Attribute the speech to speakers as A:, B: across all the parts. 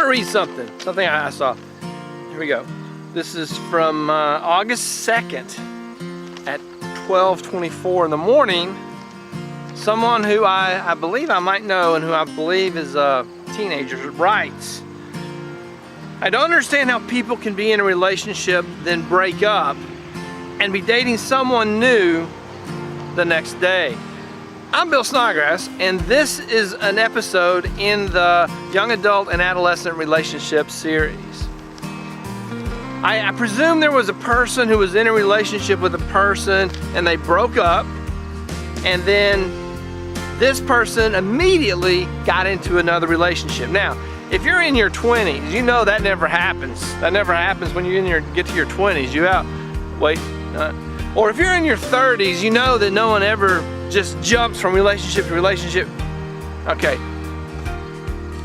A: want to read something I saw. Here we go. This is from August 2nd at 12:24 in the morning. Someone who I believe I might know and who I believe is a teenager writes, I don't understand how people can be in a relationship, then break up, and be dating someone new the next day. I'm Bill Snodgrass, and this is an episode in the Young Adult and Adolescent Relationship series. I presume there was a person who was in a relationship with a person and they broke up, and then this person immediately got into another relationship. Now, if you're in your 20s, you know that never happens. That never happens when you get to your 20s. Or if you're in your 30s, you know that no one ever just jumps from relationship to relationship. Okay,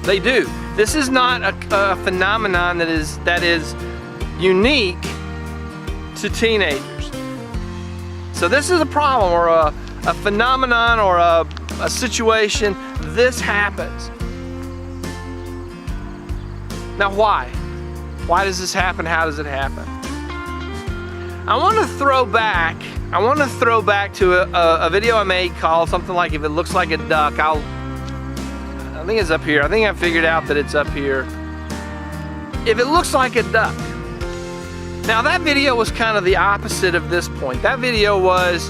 A: they do. This is not a phenomenon that is unique to teenagers. So this is a problem or a phenomenon or a situation. This happens. Now why? Why does this happen? How does it happen? I want to throw back to a video I made called something like If It Looks Like a Duck. I think it's up here. I think I figured out that it's up here. If it looks like a duck. Now that video was kind of the opposite of this point. That video was,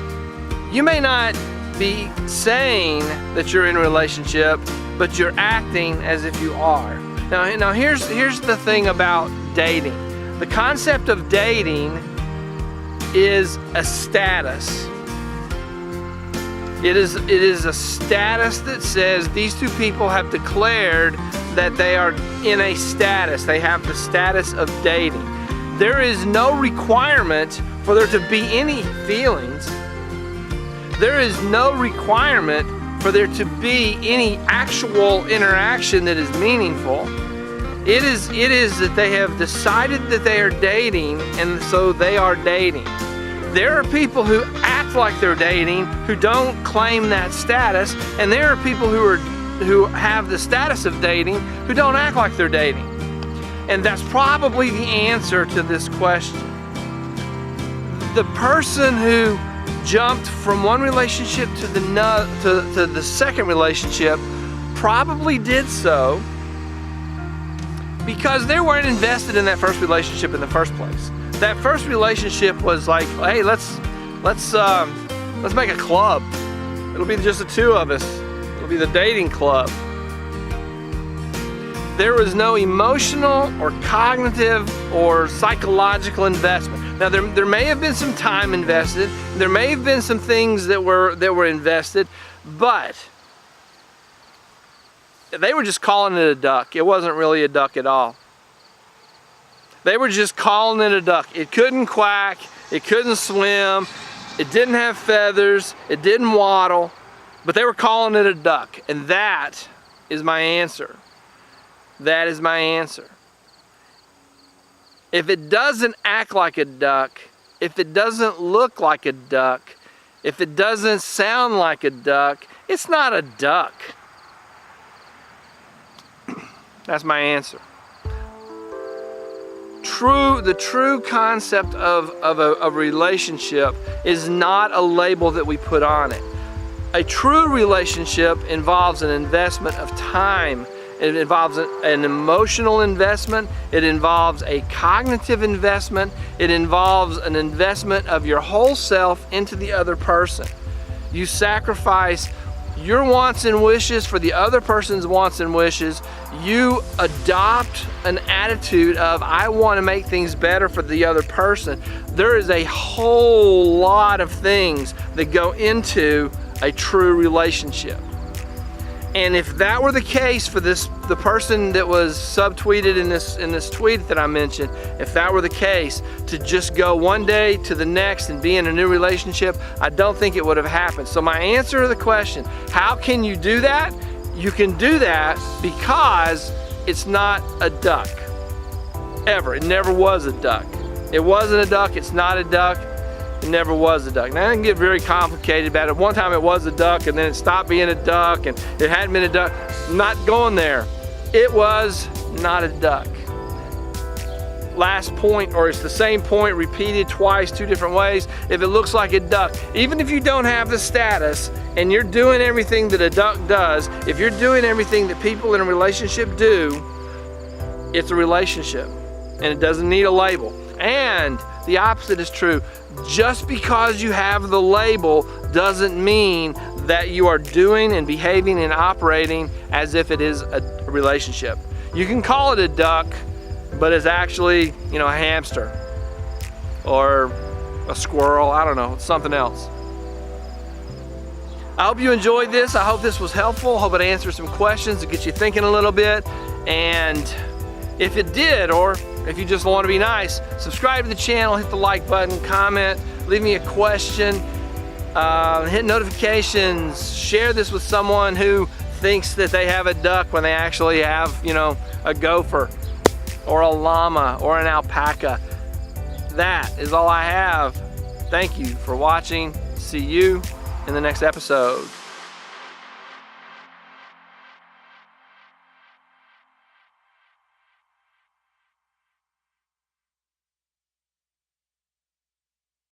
A: you may not be saying that you're in a relationship, but you're acting as if you are. Now here's the thing about dating. The concept of dating is a status. It is a status that says these two people have declared that they are in a status. They have the status of dating. There is no requirement for there to be any feelings. There is no requirement for there to be any actual interaction that is meaningful. It is that they have decided that they are dating, and so they are dating. There are people who act like they're dating who don't claim that status, and there are people who have the status of dating who don't act like they're dating. And that's probably the answer to this question. The person who jumped from one relationship to the second relationship probably did so because they weren't invested in that first relationship in the first place. That first relationship was like, hey, let's make a club. It'll be just the two of us. It'll be the dating club. There was no emotional or cognitive or psychological investment. Now there may have been some time invested. There may have been some things that were invested, but they were just calling it a duck. It wasn't really a duck at all. They were just calling it a duck. It couldn't quack, it couldn't swim, it didn't have feathers, it didn't waddle, but they were calling it a duck. And that is my answer. That is my answer. If it doesn't act like a duck, if it doesn't look like a duck, if it doesn't sound like a duck, it's not a duck. That's my answer. The true concept of a relationship is not a label that we put on it. A true relationship involves an investment of time. It involves an emotional investment. It involves a cognitive investment. It involves an investment of your whole self into the other person. You sacrifice your wants and wishes for the other person's wants and wishes. You adopt an attitude of, I want to make things better for the other person. There is a whole lot of things that go into a true relationship. And if that were the case for the person that was subtweeted in this tweet that I mentioned, if that were the case, to just go one day to the next and be in a new relationship, I don't think it would have happened. So my answer to the question, how can you do that? You can do that because it's not a duck. Ever. It never was a duck. It wasn't a duck, it's not a duck. It never was a duck. Now, I didn't get very complicated about it. One time it was a duck, and then it stopped being a duck, and it hadn't been a duck. I'm not going there. It was not a duck. Last point, or it's the same point repeated twice, two different ways. If it looks like a duck, even if you don't have the status and you're doing everything that a duck does, if you're doing everything that people in a relationship do, it's a relationship and it doesn't need a label. And the opposite is true. Just because you have the label doesn't mean that you are doing and behaving and operating as if it is a relationship. You can call it a duck, but it's actually, you know, a hamster or a squirrel, I don't know, it's something else. I hope you enjoyed this. I hope this was helpful. Hope it answered some questions to get you thinking a little bit. And if it did, or if you just want to be nice, subscribe to the channel, hit the like button, comment, leave me a question, hit notifications, share this with someone who thinks that they have a duck when they actually have, you know, a gopher or a llama or an alpaca. That is all I have. Thank you for watching. See you in the next episode.